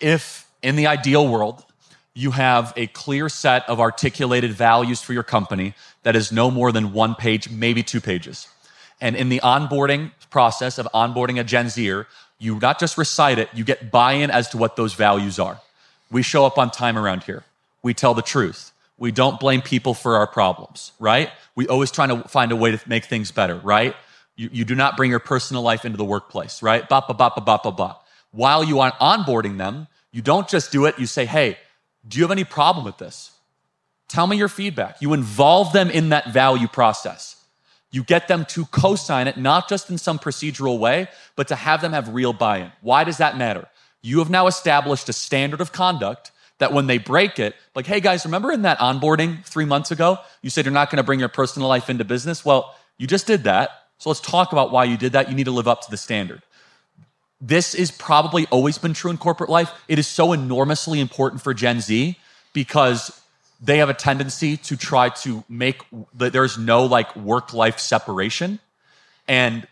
if in the ideal world, you have a clear set of articulated values for your company that is no more than 1 page, maybe 2 pages. And in the onboarding process of onboarding a Gen Zer, you not just recite it, you get buy-in as to what those values are. We show up on time around here. We tell the truth. We don't blame people for our problems, right? We always try to find a way to make things better, right? You do not bring your personal life into the workplace, right? Ba, ba, ba, ba, ba, ba, ba. While you are onboarding them, you don't just do it, you say, hey, do you have any problem with this? Tell me your feedback. You involve them in that value process. You get them to co-sign it, not just in some procedural way, but to have them have real buy-in. Why does that matter? You have now established a standard of conduct that when they break it, like, hey guys, remember in that onboarding 3 months ago, you said you're not gonna bring your personal life into business? Well, you just did that. So let's talk about why you did that. You need to live up to the standard. This is probably always been true in corporate life. It is so enormously important for Gen Z because they have a tendency to try to make, there's no like work-life separation. And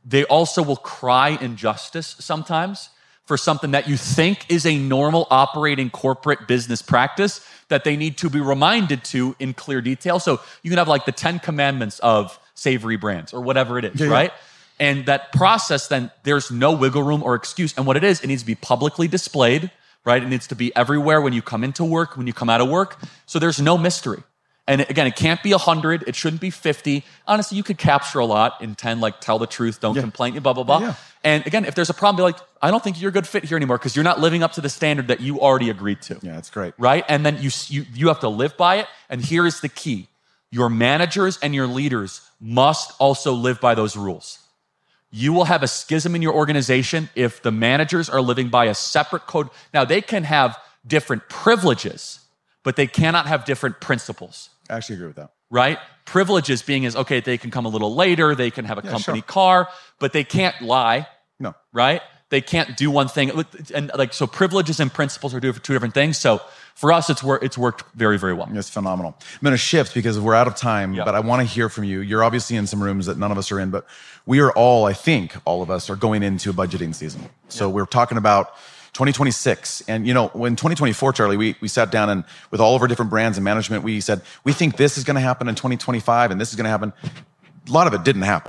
they also will cry injustice sometimes for something that you think is a normal operating corporate business practice that they need to be reminded to in clear detail. So you can have like the 10 commandments of savory brands or whatever it is, right? And that process, then there's no wiggle room or excuse. And what it is, it needs to be publicly displayed, right? It needs to be everywhere when you come into work, when you come out of work. So there's no mystery. And again, it can't be 100. It shouldn't be 50. Honestly, you could capture a lot in 10, like tell the truth, don't complain, blah, blah, blah. And again, if there's a problem, be like, I don't think you're a good fit here anymore because you're not living up to the standard that you already agreed to. Yeah, that's great. Right? And then you have to live by it. And here is the key. Your managers and your leaders must also live by those rules. You will have a schism in your organization if the managers are living by a separate code. Now, they can have different privileges, but they cannot have different principles. I actually agree with that. Right? Privileges being is, okay, they can come a little later, they can have a company car, but they can't lie. No. Right? They can't do one thing. And like, so privileges and principles are two different things. So for us, it's worked very, very well. It's phenomenal. I'm going to shift because we're out of time, but I want to hear from you. You're obviously in some rooms that none of us are in, but we are all, I think all of us are going into a budgeting season. So we're talking about 2026. And you know, when 2024, Charlie, we sat down and with all of our different brands and management, we said, we think this is going to happen in 2025 and this is going to happen. A lot of it didn't happen.